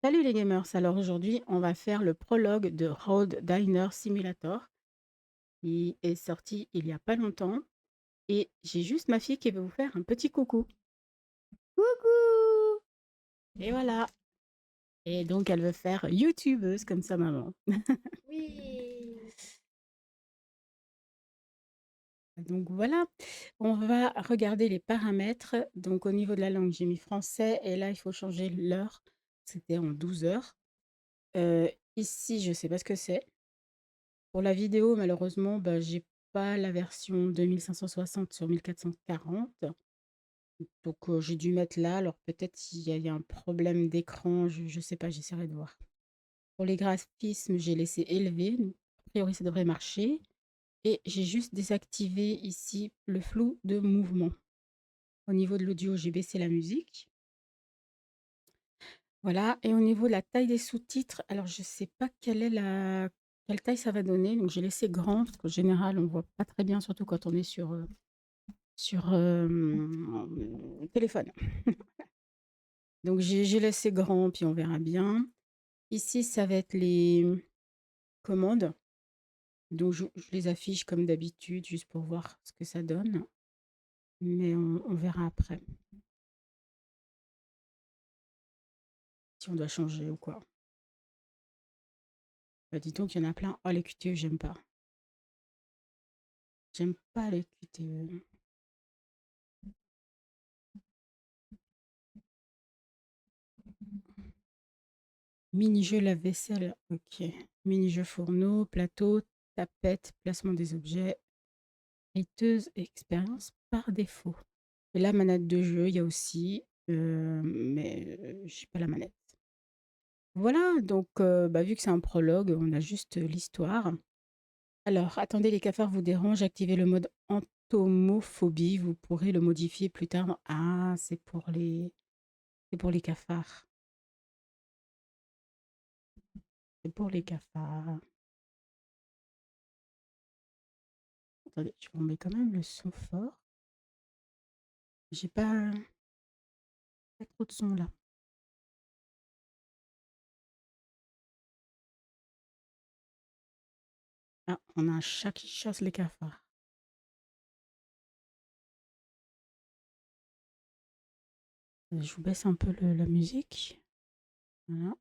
Salut les gamers, alors aujourd'hui on va faire le prologue de Road Diner Simulator qui est sorti il y a pas longtemps et j'ai juste ma fille qui veut vous faire un petit coucou. Coucou! Et voilà. Et donc elle veut faire youtubeuse comme sa maman. Oui. Donc voilà, on va regarder les paramètres. Donc au niveau de la langue, j'ai mis français et là il faut changer l'heure. C'était en 12 heures. Euh, Ici, je sais pas ce que c'est. Pour la vidéo, malheureusement, bah, j'ai pas la version 2560 sur 1440. Donc, j'ai dû mettre là. Alors, peut-être il y a un problème d'écran. Je sais pas, j'essaierai de voir. Pour les graphismes, j'ai laissé élevé. Donc, a priori, ça devrait marcher. Et j'ai juste désactivé ici le flou de mouvement. Au niveau de l'audio, j'ai baissé la musique. Voilà. Et au niveau de la taille des sous-titres, alors je sais pas quelle taille ça va donner. Donc, j'ai laissé grand parce qu'en général, on voit pas très bien, surtout quand on est sur téléphone. Donc j'ai laissé grand, puis on verra bien. Ici, ça va être les commandes. Donc je les affiche comme d'habitude, juste pour voir ce que ça donne. Mais on verra après, si on doit changer ou quoi. Bah, dis donc, il y en a plein. Oh, les QTE, j'aime pas. J'aime pas les QTE. Mini-jeu lave-vaisselle, ok. Mini-jeu fourneau, plateau, tapette, placement des objets, riteuse, expérience par défaut. Et la manette de jeu, il y a aussi, mais j'ai pas la manette. Voilà, donc bah, vu que c'est un prologue, on a juste l'histoire. Alors, attendez, les cafards vous dérangent, activez le mode entomophobie, vous pourrez le modifier plus tard. Ah, c'est pour les cafards. C'est pour les cafards. Attendez, je vous mets quand même le son fort. J'ai pas trop de son là. Ah, on a un chat qui chasse les cafards. Je vous baisse un peu la musique. Voilà.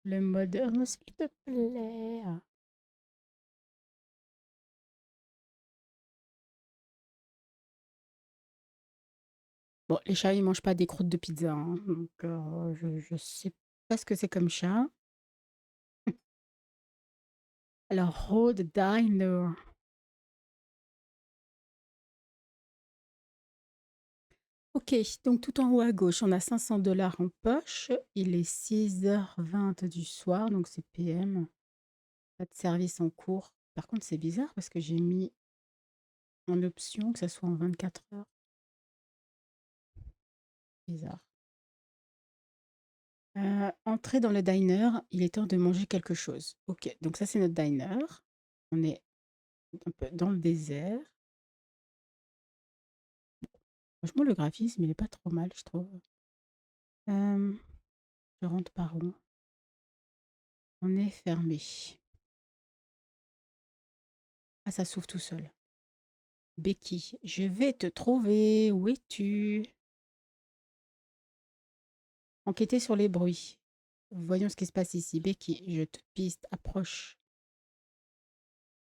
Le mode oh, s'il te plaît. Bon, les chats, ils mangent pas des croûtes de pizza, hein, donc je sais pas ce que c'est comme chat. Alors, Road Diner. Ok, donc tout en haut à gauche, on a 500 $ en poche. Il est 6h20 du soir, donc c'est PM. Pas de service en cours. Par contre, c'est bizarre parce que j'ai mis en option que ça soit en 24 heures. Bizarre. Entrer dans le diner, il est temps de manger quelque chose. Ok, donc ça c'est notre diner. On est un peu dans le désert. Franchement, le graphisme, il est pas trop mal, je trouve. Je rentre par où? On est fermé. Ah, ça s'ouvre tout seul. Becky, je vais te trouver. Où es-tu? Enquêter sur les bruits. Voyons ce qui se passe ici. Becky, je te piste, approche.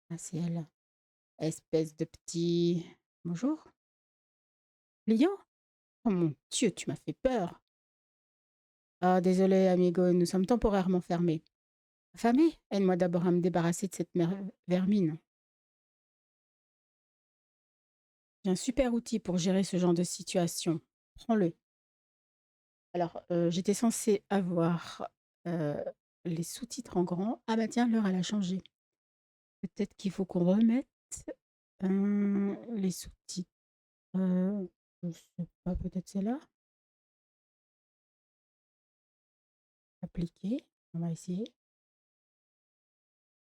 Ah, c'est elle. Espèce de petit... Bonjour. Client? Oh mon Dieu, tu m'as fait peur. Ah, désolé, amigo, nous sommes temporairement fermés. Affamé? Aide-moi d'abord à me débarrasser de cette vermine. J'ai un super outil pour gérer ce genre de situation. Prends-le. Alors, j'étais censée avoir les sous-titres en grand. Ah bah tiens, l'heure, elle a changé. Peut-être qu'il faut qu'on remette les sous-titres. Je sais pas, peut-être c'est là? Appliquer, on va essayer.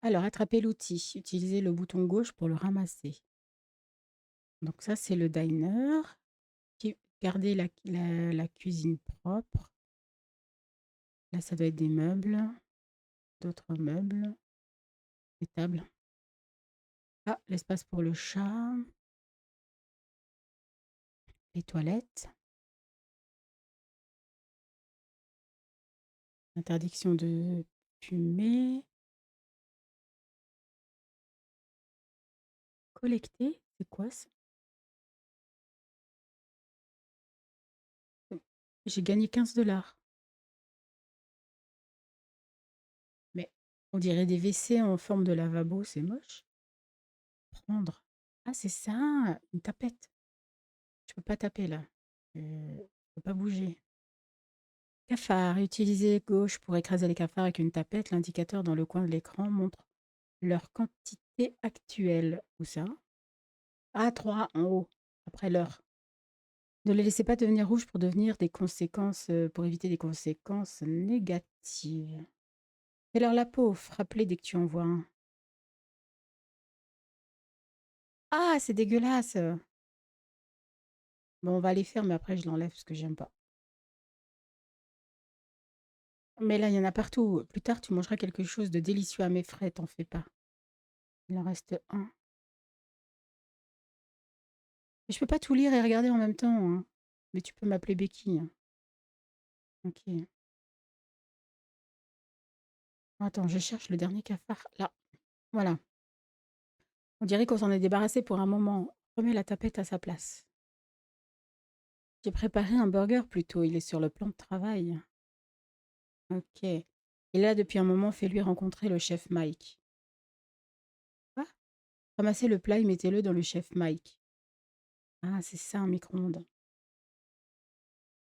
Alors, attraper l'outil, utilisez le bouton gauche pour le ramasser. Donc ça, c'est le diner. Garder la cuisine propre. Là, ça doit être des meubles, d'autres meubles, des tables. Ah, l'espace pour le chat, les toilettes, interdiction de fumer, collecter, c'est quoi ça? J'ai gagné 15 $. Mais on dirait des WC en forme de lavabo, c'est moche. Prendre. Ah, c'est ça, une tapette. Je peux pas taper là. Je peux pas bouger. Cafard. Utilisez gauche pour écraser les cafards avec une tapette. L'indicateur dans le coin de l'écran montre leur quantité actuelle. Où ça? Ah, 3 en haut, après l'heure. Ne les laissez pas devenir rouges pour devenir des conséquences, pour éviter des conséquences négatives. Fais-leur la peau, frappe-les dès que tu en vois un. Ah, c'est dégueulasse! Bon, on va les faire, mais après je l'enlève parce que j'aime pas. Mais là, il y en a partout. Plus tard, tu mangeras quelque chose de délicieux à mes frais, t'en fais pas. Il en reste un. Mais je peux pas tout lire et regarder en même temps, hein. Mais tu peux m'appeler Becky, hein. Ok. Attends, je cherche le dernier cafard. Là, voilà. On dirait qu'on s'en est débarrassé pour un moment. Remets la tapette à sa place. J'ai préparé un burger plutôt, il est sur le plan de travail. Ok. Et là, depuis un moment, fais-lui rencontrer le chef Mike. Quoi? Ramassez le plat et mettez-le dans le chef Mike. Ah, c'est ça, un micro-ondes.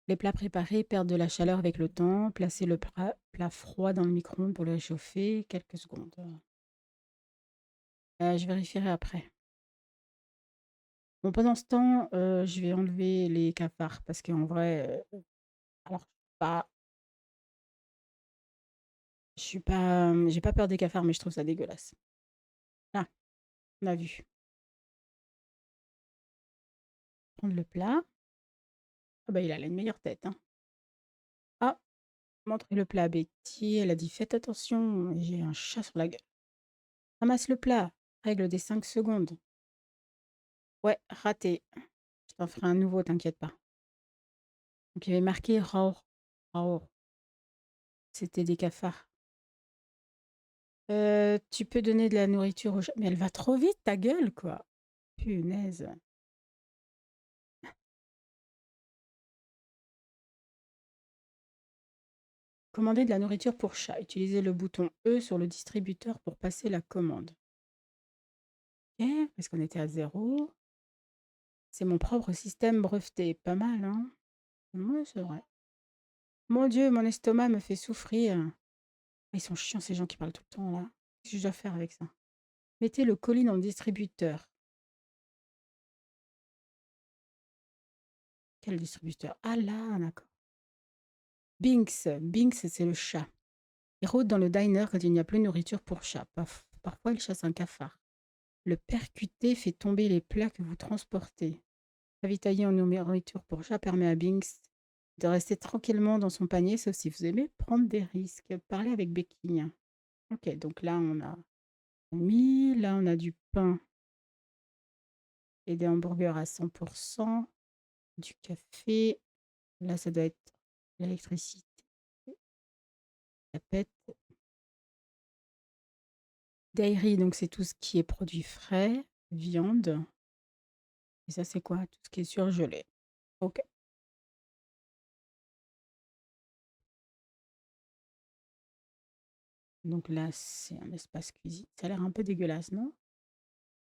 Les plats préparés perdent de la chaleur avec le temps. Placez le plat froid dans le micro-ondes pour le réchauffer quelques secondes. Je vérifierai après. Bon, pendant ce temps, je vais enlever les cafards parce qu'en vrai, alors pas, je suis pas, j'ai pas peur des cafards, mais je trouve ça dégueulasse. Là, on a vu. Prendre le plat. Ah bah il a une meilleure tête, hein. Ah, montrer le plat à Betty. Elle a dit faites attention, j'ai un chat sur la gueule. Ramasse le plat. Règle des 5 secondes. Ouais, raté. Je t'en ferai un nouveau, t'inquiète pas. Donc il y avait marqué Raor. Raor. C'était des cafards. Tu peux donner de la nourriture au chat. Mais elle va trop vite, ta gueule, quoi. Punaise. Commander de la nourriture pour chat. Utilisez le bouton E sur le distributeur pour passer la commande. Ok, parce qu'on était à 0. C'est mon propre système breveté. Pas mal, hein? Oui, c'est vrai. Mon Dieu, mon estomac me fait souffrir. Ils sont chiants, ces gens qui parlent tout le temps, là. Qu'est-ce que je dois faire avec ça? Mettez le colis dans le distributeur. Quel distributeur? Ah là, d'accord. Binks. Binks, c'est le chat. Il rôde dans le diner quand il n'y a plus de nourriture pour chat. Parfois, il chasse un cafard. Le percuter fait tomber les plats que vous transportez. Ravitailler en nourriture pour chat permet à Binks de rester tranquillement dans son panier, sauf si vous aimez prendre des risques. Parlez avec Becky. Ok, donc là, on a mis. Là, on a du pain et des hamburgers à 100%. Du café. Là, ça doit être l'électricité. Ça pète. Dairy, donc c'est tout ce qui est produits frais, viande. Et ça, c'est quoi? Tout ce qui est surgelé. Ok. Donc là, c'est un espace cuisine. Ça a l'air un peu dégueulasse, non?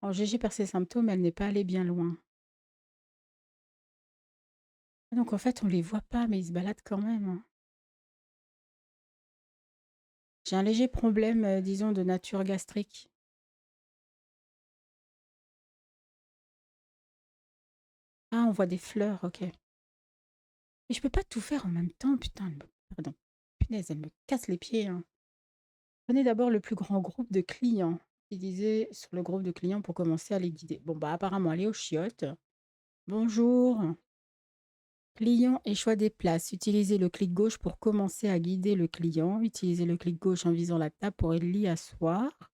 Alors, Gégé perd ses symptômes, elle n'est pas allée bien loin. Ah, donc en fait, on les voit pas, mais ils se baladent quand même, hein. J'ai un léger problème, disons, de nature gastrique. Ah, on voit des fleurs, OK. Mais je peux pas tout faire en même temps, putain, pardon. Punaise, elle me casse les pieds, hein. Prenez d'abord le plus grand groupe de clients. Utilisez sur le groupe de clients pour commencer à les guider. Bon, bah, apparemment, elle est aux chiottes. Bonjour. Client et choix des places. Utilisez le clic gauche pour commencer à guider le client. Utilisez le clic gauche en visant la table pour l'y asseoir.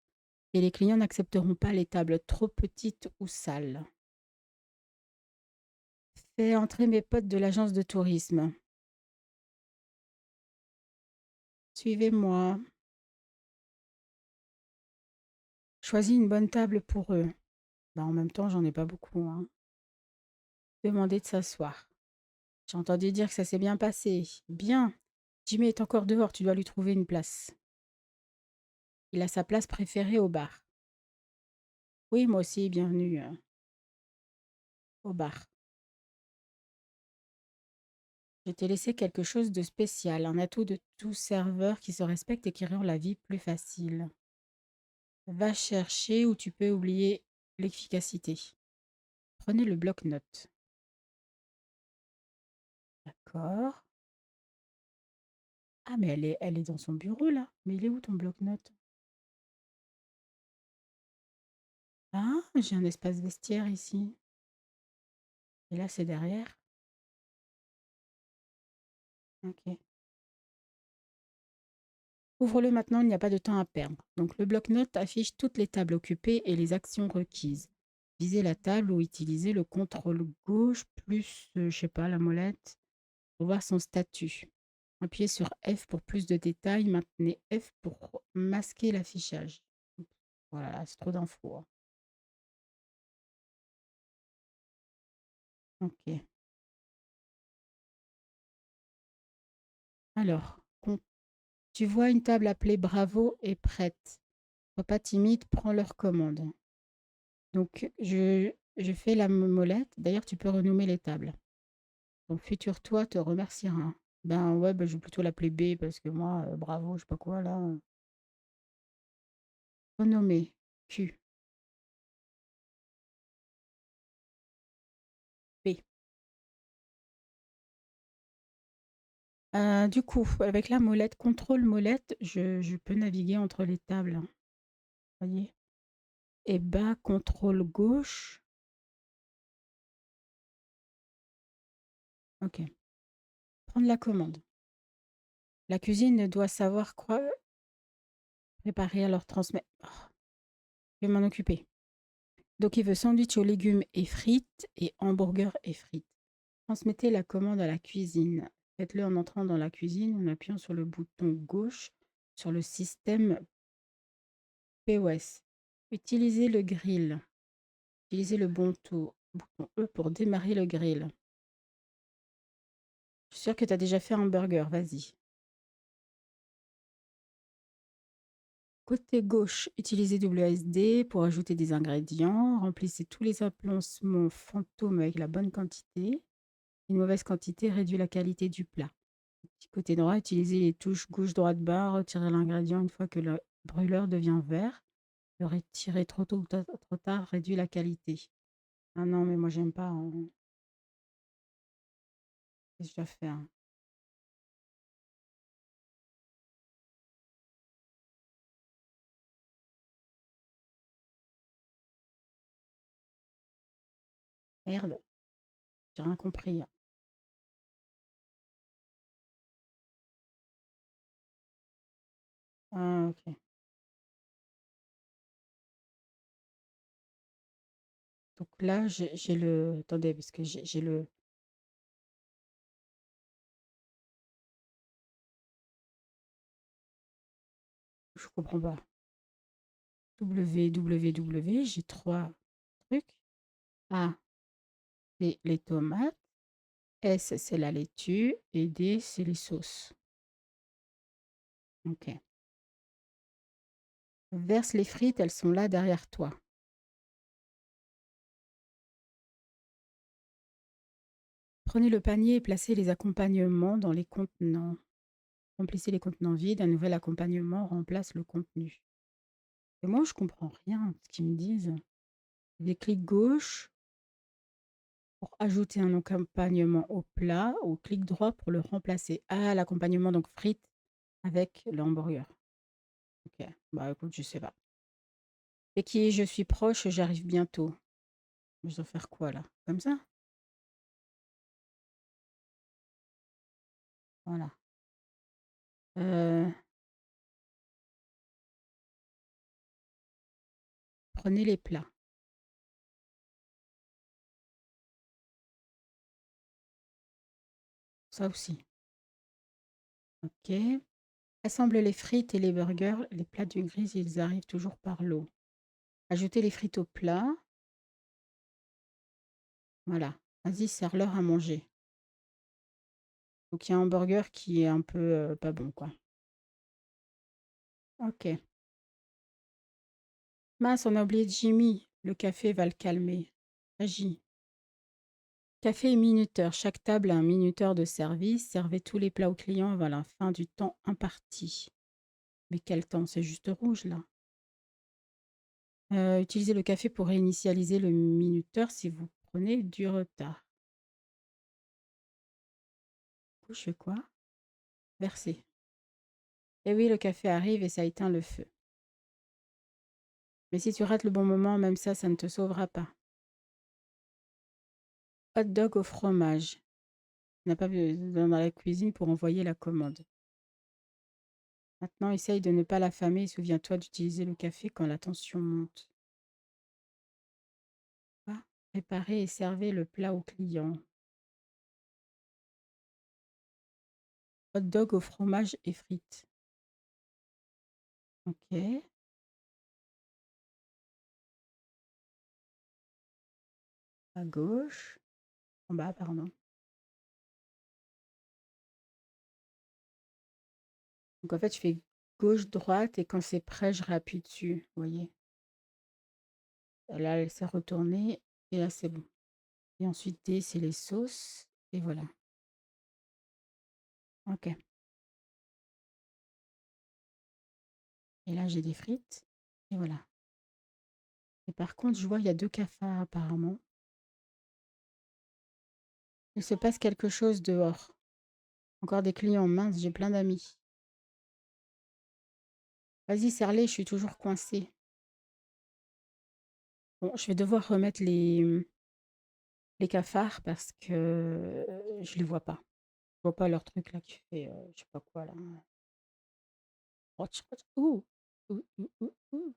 Et les clients n'accepteront pas les tables trop petites ou sales. Fais entrer mes potes de l'agence de tourisme. Suivez-moi. Choisis une bonne table pour eux. Bah, en même temps, j'en ai pas beaucoup, hein. Demandez de s'asseoir. J'ai entendu dire que ça s'est bien passé. Bien. Jimmy est encore dehors, tu dois lui trouver une place. Il a sa place préférée au bar. Oui, moi aussi, bienvenue au bar. Je t'ai laissé quelque chose de spécial, un atout de tout serveur qui se respecte et qui rend la vie plus facile. Va chercher où tu peux oublier l'efficacité. Prenez le bloc-notes. D'accord. Ah, mais elle est dans son bureau, là. Mais il est où ton bloc-notes? Ah, j'ai un espace vestiaire ici. Et là, c'est derrière. Ok. Ouvre-le maintenant, il n'y a pas de temps à perdre. Donc, le bloc-notes affiche toutes les tables occupées et les actions requises. Visez la table ou utilisez le contrôle gauche plus, je sais pas, la molette pour voir son statut. Appuyez sur F pour plus de détails. Maintenez F pour masquer l'affichage. Voilà, c'est trop d'infos, hein. Ok. Alors, tu vois une table appelée Bravo est prête. Sois pas timide, prends leur commande. Donc, je fais la molette. D'ailleurs, tu peux renommer les tables. Ton futur toi te remerciera. Ben ouais, ben, je vais plutôt l'appeler B parce que moi, Bravo, je sais pas quoi là. Renommer. Q. B. Du coup, avec la molette, contrôle molette, je peux naviguer entre les tables, hein. Voyez? Et bas, contrôle gauche. Ok. Prendre la commande. La cuisine doit savoir quoi préparer, alors transmettre. Oh, je vais m'en occuper. Donc, il veut sandwich aux légumes et frites et hamburger et frites. Transmettez la commande à la cuisine. Faites-le en entrant dans la cuisine en appuyant sur le bouton gauche sur le système POS. Utilisez le grill. Utilisez le bouton E pour démarrer le grill. Je suis sûre que tu as déjà fait un burger, vas-y. Côté gauche, utilisez WSD pour ajouter des ingrédients. Remplissez tous les emplacements fantômes avec la bonne quantité. Une mauvaise quantité réduit la qualité du plat. Côté droit, utilisez les touches gauche, droite, barre. Retirez l'ingrédient une fois que le brûleur devient vert. Le retirer trop tôt ou trop tard réduit la qualité. Ah non, mais moi, j'aime pas, hein. Qu'est-ce que je dois faire? Merde, j'ai rien compris. Ah, ok. Donc là, j'ai le... Attendez, parce que j'ai le... Je comprends pas. W, j'ai trois trucs. A, c'est les tomates. S, c'est la laitue. Et D, c'est les sauces. Ok. Verse les frites, elles sont là derrière toi. Prenez le panier et placez les accompagnements dans les contenants. Remplissez les contenants vides, un nouvel accompagnement remplace le contenu. Et moi, je comprends rien de ce qu'ils me disent. Des clics gauche. Pour ajouter un accompagnement au plat, ou clic droit pour le remplacer. Ah, l'accompagnement, donc frites avec le hamburger. Ok, bah écoute, je sais pas. Et qui je suis proche, j'arrive bientôt. Je dois faire quoi là? Comme ça? Voilà. Euh, Prenez les plats. Ça aussi. Ok. Assemble les frites et les burgers. Les plats du gris, ils arrivent toujours par l'eau. Ajoutez les frites au plat. Voilà. Vas-y, sers-leur à manger. Donc il y a un hamburger qui est un peu pas bon, quoi. Ok. Mince, on a oublié Jimmy. Le café va le calmer. Agis. Café et minuteur. Chaque table a un minuteur de service. Servez tous les plats aux clients avant la fin du temps imparti. Mais quel temps? C'est juste rouge, là. Utilisez le café pour réinitialiser le minuteur si vous prenez du retard. Du coup, je fais quoi? Verser. Eh oui, le café arrive et ça éteint le feu. Mais si tu rates le bon moment, même ça ne te sauvera pas. Hot dog au fromage. Tu n'as pas besoin dans la cuisine pour envoyer la commande. Maintenant, essaye de ne pas l'affamer et souviens-toi d'utiliser le café quand la tension monte. Ah, préparez et servez le plat au client. Hot dog au fromage et frites. Ok. À gauche. En bas, pardon. Donc en fait, je fais gauche-droite et quand c'est prêt, je rappuie dessus. Vous voyez? Là, elle s'est retournée et là, c'est bon. Et ensuite, D, c'est les sauces. Et voilà. Ok. Et là, j'ai des frites. Et voilà. Et par contre, je vois, il y a 2 cafards apparemment. Il se passe quelque chose dehors. Encore des clients. Mince, j'ai plein d'amis. Vas-y, serre-les, je suis toujours coincée. Bon, je vais devoir remettre les cafards parce que je les vois pas. Je vois pas leur truc là qui fait, je sais pas quoi là. Ouh! Ouh, ouh, ouh, ouh.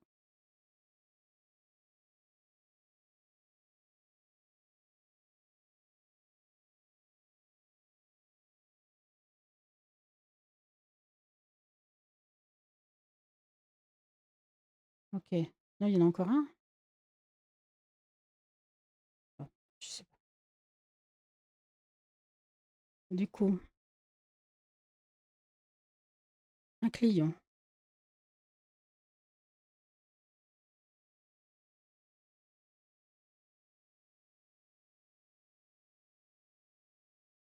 OK. Là, il y en a encore un? Bon, je sais pas. Du coup, un client,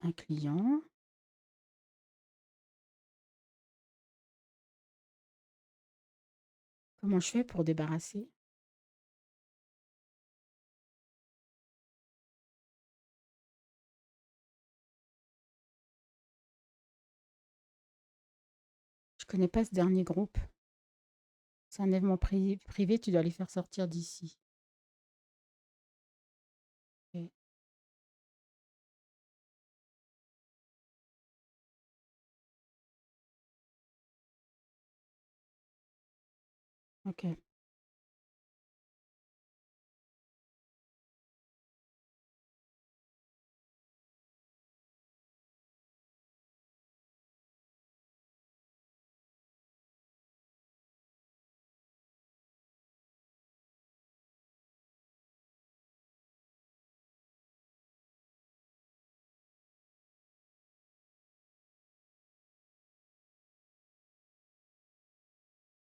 un client. Comment je fais pour débarrasser? Je connais pas ce dernier groupe. C'est un événement privé, tu dois les faire sortir d'ici. OK. OK.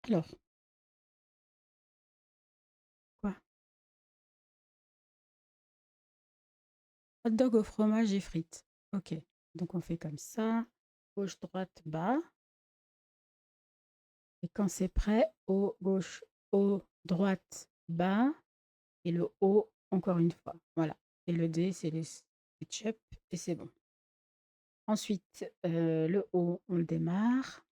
Alors, quoi? Hot dog au fromage et frites. OK. Donc on fait comme ça. Gauche, droite, bas. Et quand c'est prêt, haut, gauche, haut, droite, bas. Et le haut, encore une fois. Voilà. et le D, c'est les SketchUp et c'est bon. Ensuite, le haut, on le démarre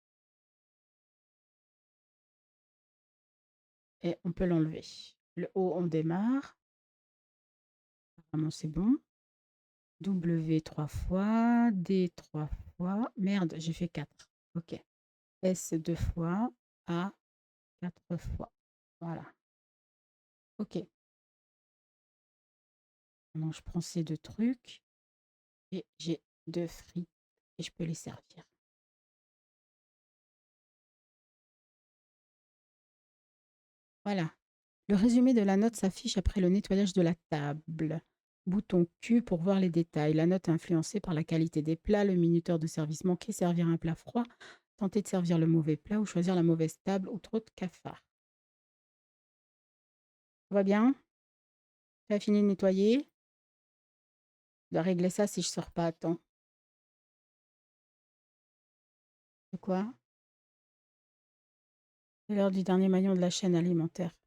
et on peut l'enlever. Le haut, on démarre. Apparemment, c'est bon. W 3 fois, D 3 fois. Merde, j'ai fait 4. OK. S 2 fois, A 4 fois. Voilà. OK. Maintenant, je prends ces 2 trucs et j'ai 2 frites et je peux les servir. Voilà. Le résumé de la note s'affiche après le nettoyage de la table. Bouton Q pour voir les détails. La note est influencée par la qualité des plats, le minuteur de service manqué, servir un plat froid, tenter de servir le mauvais plat ou choisir la mauvaise table ou trop de cafards. Ça va bien? Tu as fini de nettoyer? Je dois régler ça si je sors pas à temps. De quoi? C'est l'heure du dernier maillon de la chaîne alimentaire.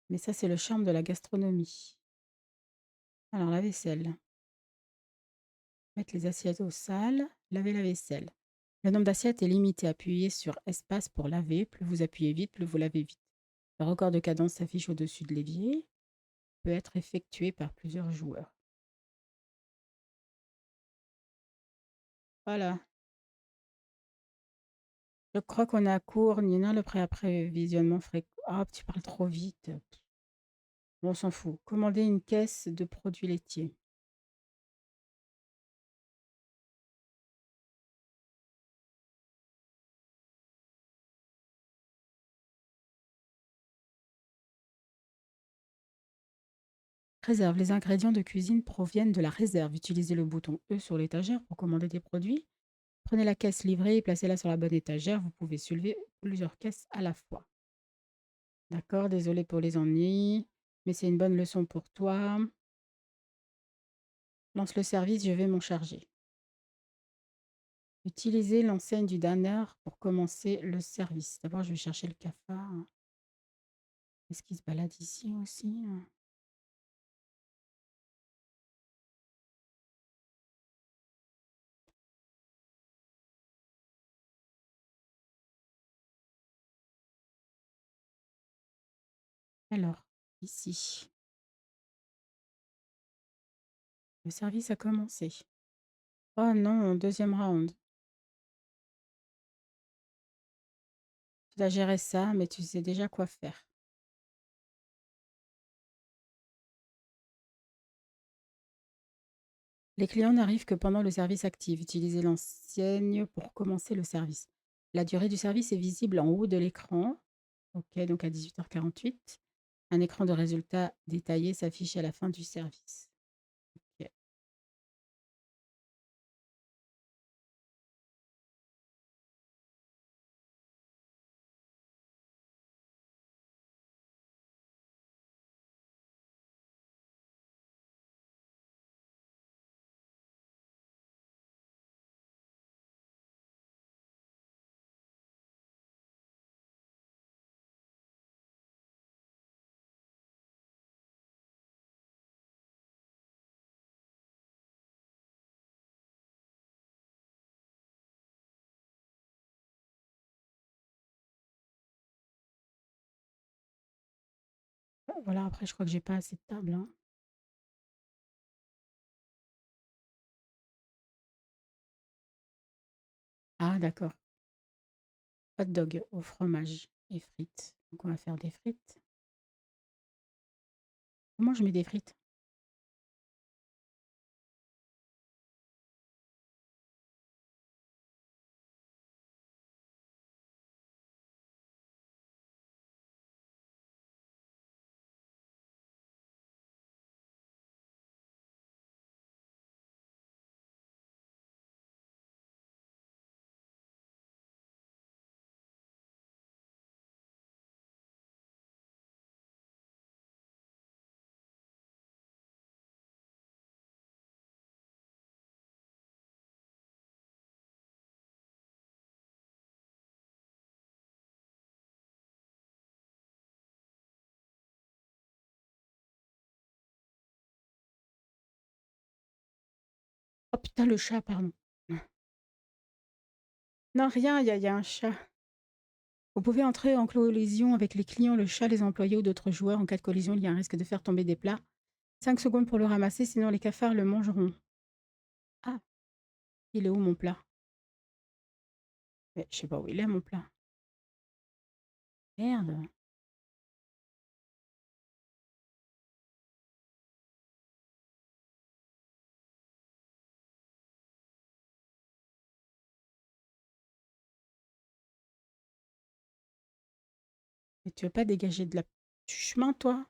Mais ça, c'est le charme de la gastronomie. Alors, la vaisselle. Mettre les assiettes au sale, laver la vaisselle. Le nombre d'assiettes est limité. Appuyez sur espace pour laver. Plus vous appuyez vite, plus vous lavez vite. Le record de cadence s'affiche au-dessus de l'évier. Peut être effectué par plusieurs joueurs. Voilà. Je crois qu'on est à court. Nina, le pré-après visionnement fréquent. Ah, tu parles trop vite. Bon, on s'en fout. Commandez une caisse de produits laitiers. Réserve. Les ingrédients de cuisine proviennent de la réserve. Utilisez le bouton E sur l'étagère pour commander des produits. Prenez la caisse livrée et placez-la sur la bonne étagère. Vous pouvez soulever plusieurs caisses à la fois. D'accord, désolé pour les ennuis, mais c'est une bonne leçon pour toi. Lance le service, je vais m'en charger. Utilisez l'enseigne du Danner pour commencer le service. D'abord, je vais chercher le cafard. Est-ce qu'il se balade ici aussi? Alors, ici. Le service a commencé. Oh non, deuxième round. Tu dois gérer ça, mais tu sais déjà quoi faire. Les clients n'arrivent que pendant le service actif. Utilisez l'enseigne pour commencer le service. La durée du service est visible en haut de l'écran. OK, donc à 18h48. Un écran de résultats détaillé s'affiche à la fin du service. OK. Voilà, après, je crois que j'ai pas assez de table, hein. Ah, d'accord. Hot dog au fromage et frites. Donc, on va faire des frites. Comment je mets des frites? putain, le chat, pardon. Non, rien, il y a un chat. Vous pouvez entrer en collision avec les clients, le chat, les employés ou d'autres joueurs. En cas de collision, il y a un risque de faire tomber des plats. 5 secondes pour le ramasser, sinon les cafards le mangeront. Ah, il est où mon plat? Je sais pas où il est mon plat. Merde. Mais tu veux pas dégager de la... du chemin, toi?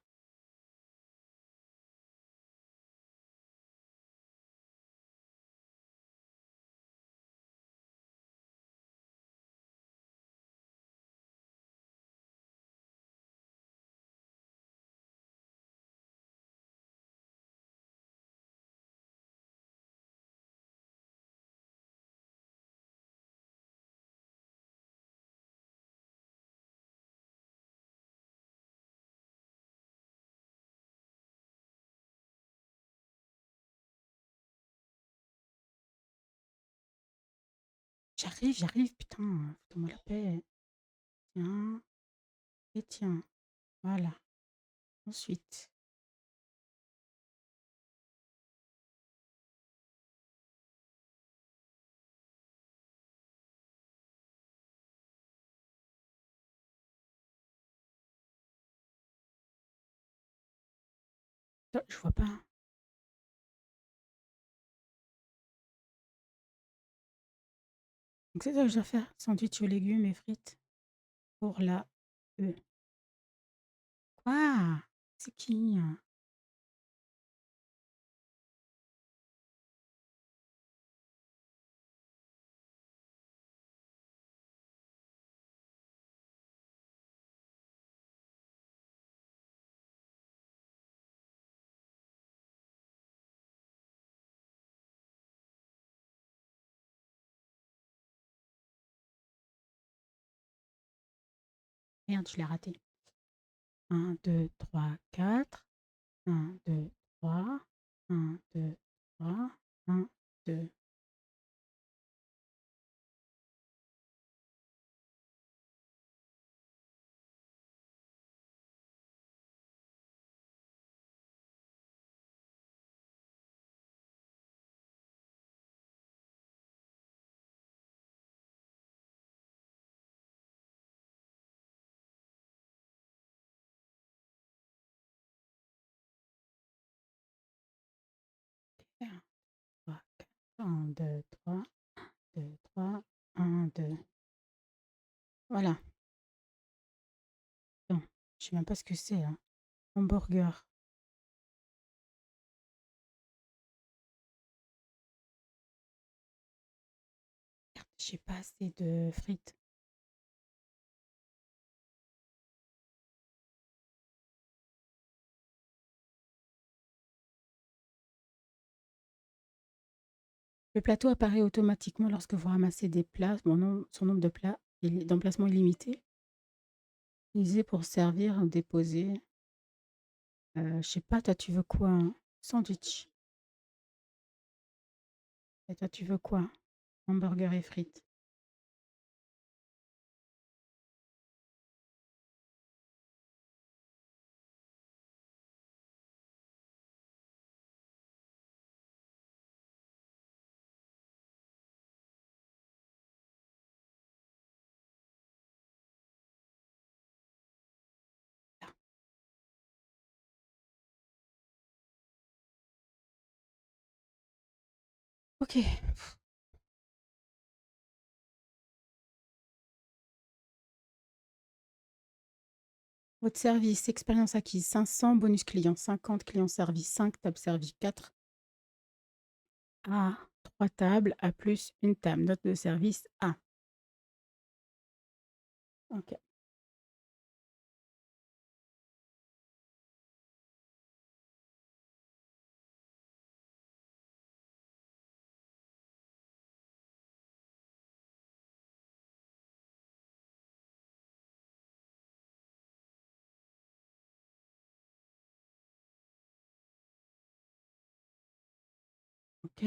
J'arrive, putain. Fais-moi la paix. Tiens. Et tiens. Voilà. Ensuite. Je vois pas. Donc c'est ça que je dois faire. Sandwich aux légumes et frites pour la E. Quoi? C'est qui? Merde, je l'ai raté. 1, 2, 3, 4. 1, 2, 3. 1, 2, 3. 1, 2. Un, 3, 4. 1, 2, 3. 2, 3. 1, 2. Voilà. Attends, je sais même pas ce que c'est, hein. Hamburger. Merde, j'ai pas assez de frites. Le plateau apparaît automatiquement lorsque vous ramassez des plats. Son nombre de plats d'emplacement illimité. Utilisé pour servir ou déposer. Je sais pas, toi tu veux quoi, hein? Sandwich. Et toi tu veux quoi? Hamburger et frites. Là. Ok. Votre service, expérience acquise 500, bonus client 50, clients servis 5, table servie 4. A, 3 tables, A plus une table. Note de service A. Ok. Ok.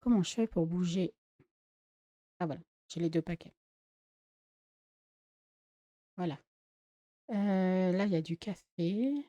Comment je fais pour bouger? Ah voilà, j'ai les 2 paquets. Voilà. Là, il y a du café.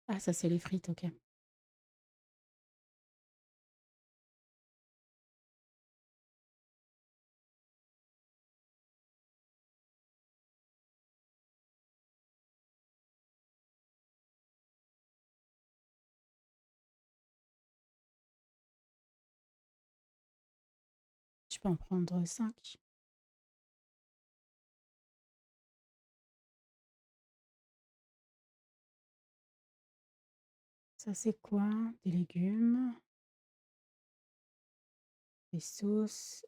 Ah ça, c'est les frites, OK. Je peux en prendre 5. Ça, c'est quoi? Des légumes, des sauces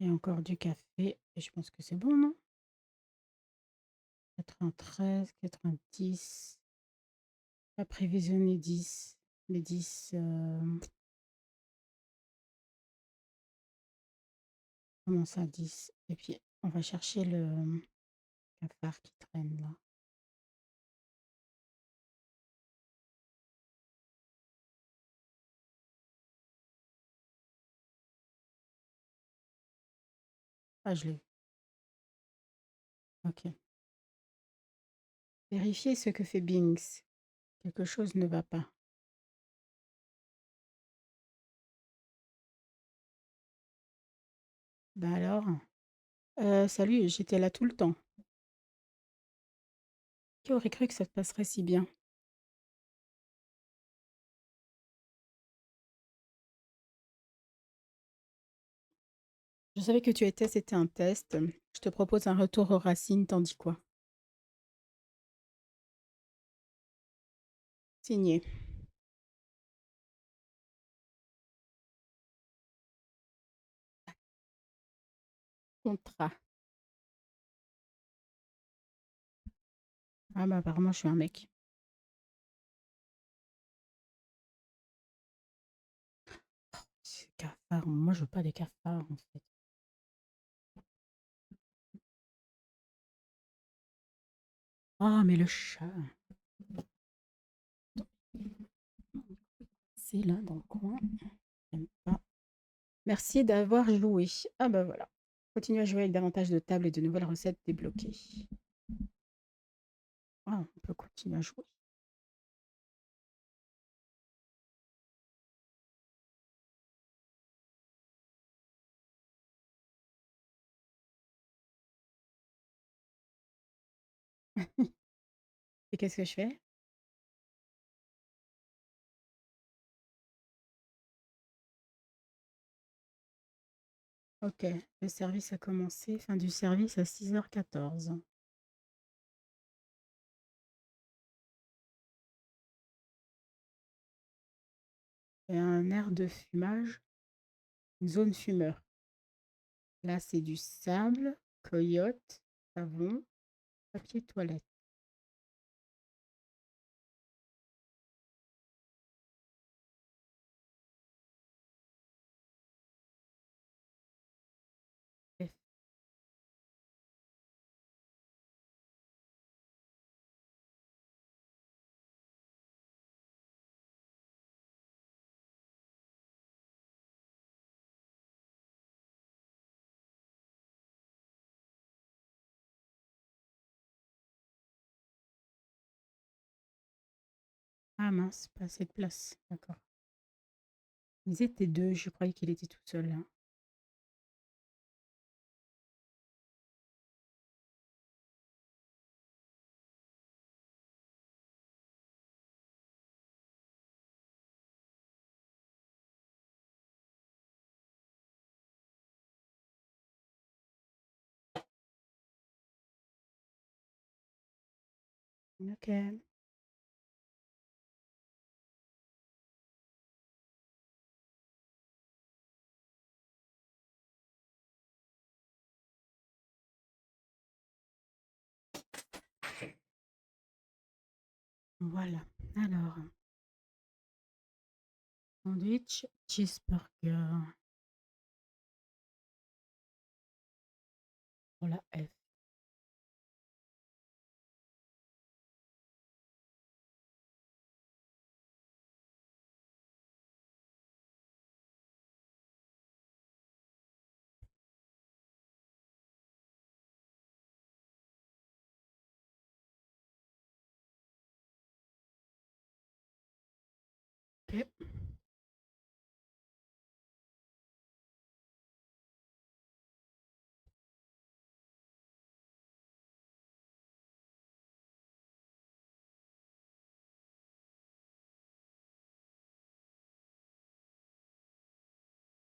et encore du café et je pense que c'est bon, non? 93, 90, pas prévisionné 10. Les 10, comment ça 10? Et puis on va chercher le cafard qui traîne là. Ah, je l'ai. OK. Vérifiez ce que fait Bings. Quelque chose ne va pas. Bah alors? Salut, j'étais là tout le temps. Qui aurait cru que ça se passerait si bien? Je savais que tu étais, c'était un test. Je te propose un retour aux racines, t'en dis quoi? Signé. Contrat. Ah bah apparemment, je suis un mec. C'est cafard. Moi, je veux pas des cafards, en fait. Ah, mais le chat. C'est là, dans le coin. J'aime pas. Merci d'avoir joué. Ah bah voilà. Continue à jouer avec davantage de tables et de nouvelles recettes débloquées. Ah, on peut continuer à jouer. Et qu'est-ce que je fais? Ok, le service a commencé. Fin du service à 6h14. Et un air de fumage, une zone fumeur. Là, c'est du sable, coyote, savon, papier toilette. F. Ah mince, pas assez de place. D'accord. Ils étaient deux, je croyais qu'il était tout seul, hein. OK. Voilà. Alors, sandwich, cheeseburger pour la F. OK.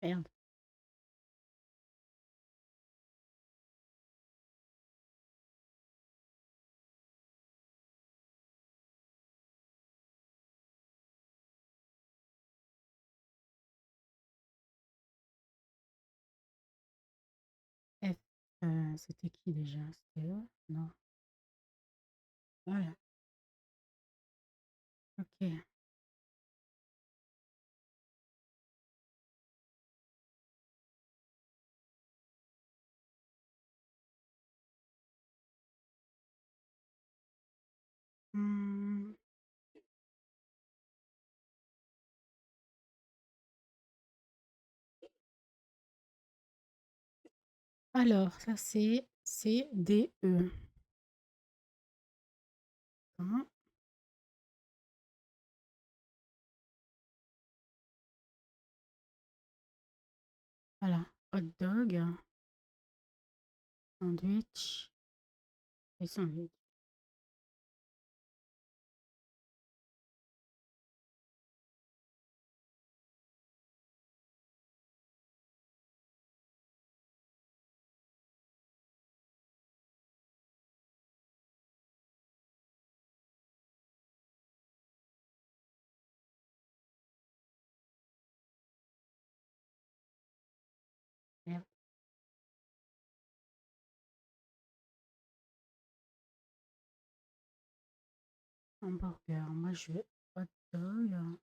Merde. F, c'était qui déjà? C'était eux? Non. Voilà. OK. Mmh, alors ça c'est CDE. Hein, voilà. Hot dog, sandwich et sandwich. Merde. Hamburger. Moi je veux hot dog.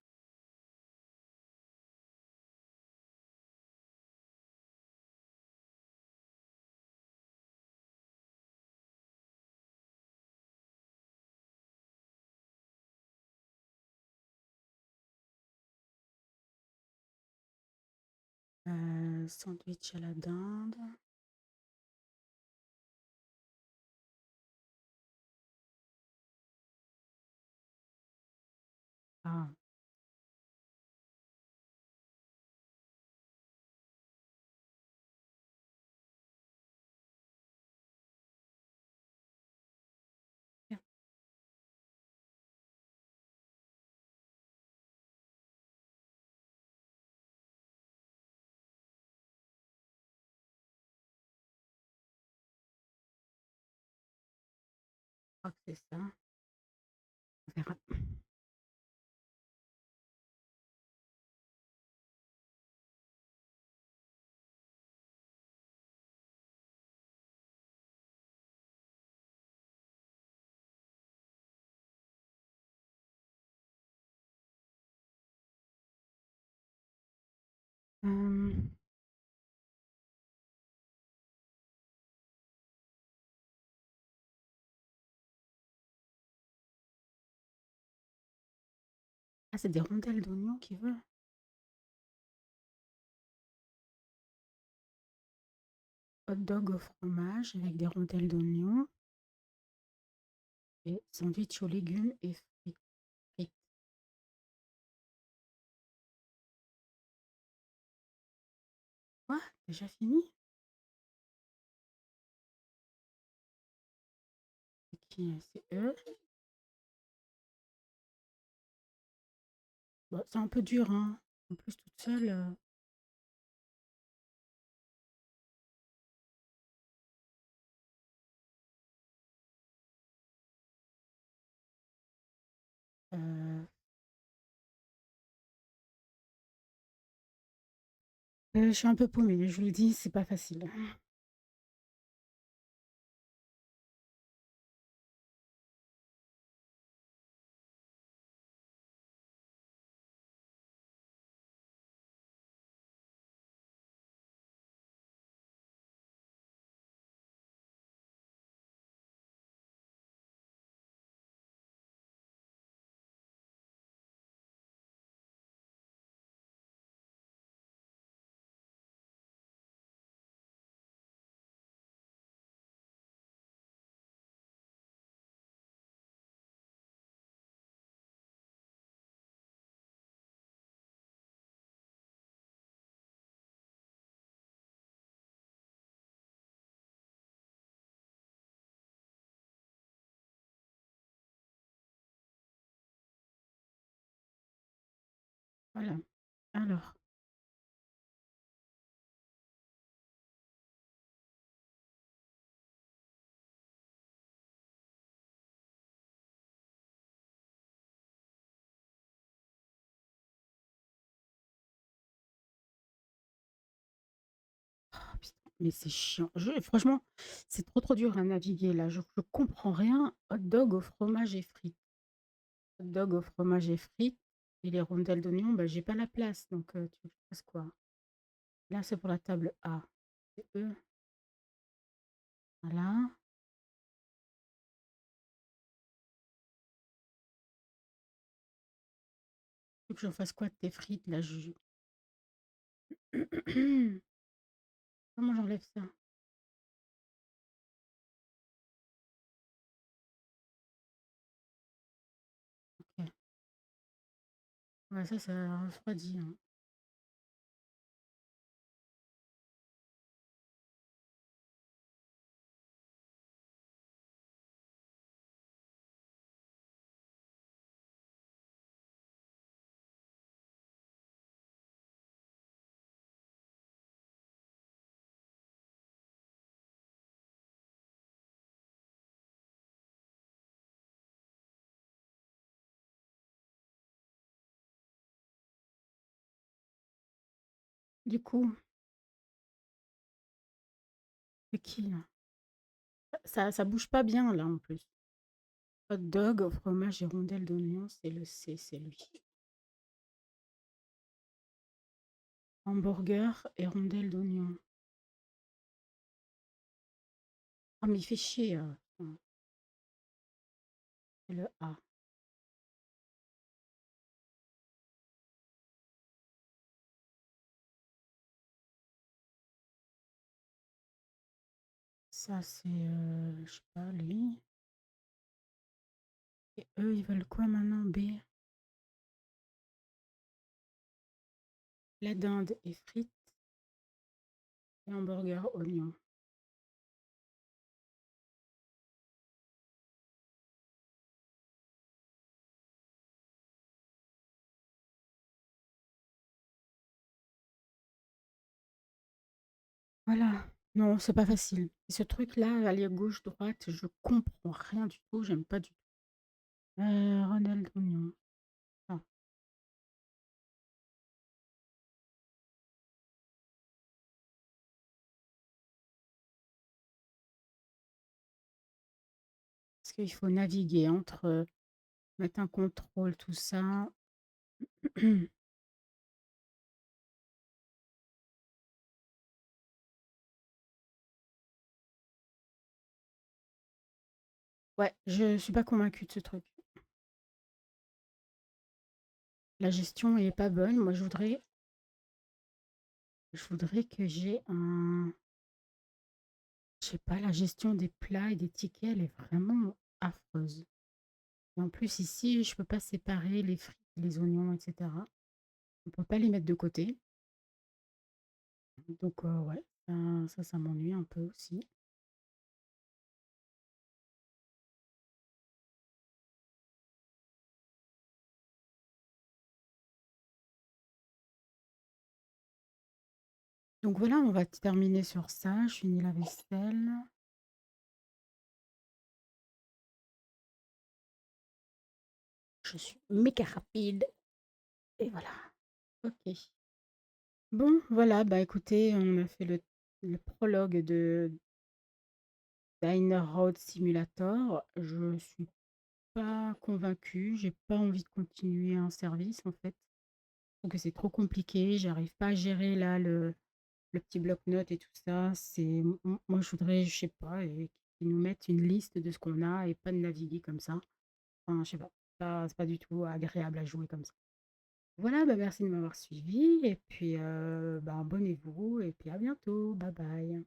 Sandwich à la dinde. Ah, merde. Je crois que c'est ça. On verra. Euh, Ah, c'est des rondelles d'oignon qu'il veut. Hot dog au fromage avec des rondelles d'oignon et sandwich aux légumes et frites. Quoi? Déjà fini? C'est qui? C'est eux? Bon, c'est un peu dur, hein. En plus, toute seule. Heu je suis un peu paumée, je vous le dis, c'est pas facile. Voilà. Alors, oh putain, mais c'est chiant. Franchement, c'est trop, trop dur à naviguer là, je comprends rien. Hot dog au fromage et frites. Hot dog au fromage et frites et les rondelles d'oignon, bah, j'ai pas la place donc tu veux que je fasse quoi? Là, c'est pour la table A et E, voilà. Tu veux que j'en fasse quoi de tes frites là? Je comment j'enlève ça? OK. Ouais, ça refroidit, hein. Du coup, c'est qui là? Ça bouge pas bien là en plus. Hot dog au fromage et rondelles d'oignon, c'est le C, c'est lui. Hamburger et rondelles d'oignon. Ah mais il fait chier, c'est le A. Ça c'est, je sais pas, lui. Et eux, ils veulent quoi maintenant? B. La dinde et frites et hamburger oignon. Voilà. Non, c'est pas facile. Et ce truc-là, aller gauche, droite, je comprends rien du tout, j'aime pas du tout. Rondelles d'oignon. Ah, parce qu'il faut naviguer entre mettre un contrôle, tout ça. Ouais, je suis pas convaincue de ce truc. La gestion est pas bonne. Moi, je voudrais que j'ai un, je sais pas, la gestion des plats et des tickets, elle est vraiment affreuse. Et en plus, ici, je peux pas séparer les frites, les oignons, etc. On peut pas les mettre de côté. Donc, ouais, ça m'ennuie un peu aussi. Donc voilà, on va terminer sur ça. Je finis la vaisselle. Je suis méga rapide et voilà. OK. Bon, voilà, bah, écoutez, on a fait le prologue de Diner Road Simulator. Je suis pas convaincue, j'ai pas envie de continuer un service, en fait. Je trouve que c'est trop compliqué, j'arrive pas à gérer là le petit bloc-notes et tout ça. C'est moi, je voudrais, je sais pas, qu'ils nous mettent une liste de ce qu'on a et pas de naviguer comme ça. Enfin, je sais pas, c'est pas du tout agréable à jouer comme ça. Voilà, bah, merci de m'avoir suivi et puis, bah, abonnez-vous et puis à bientôt. Bye bye.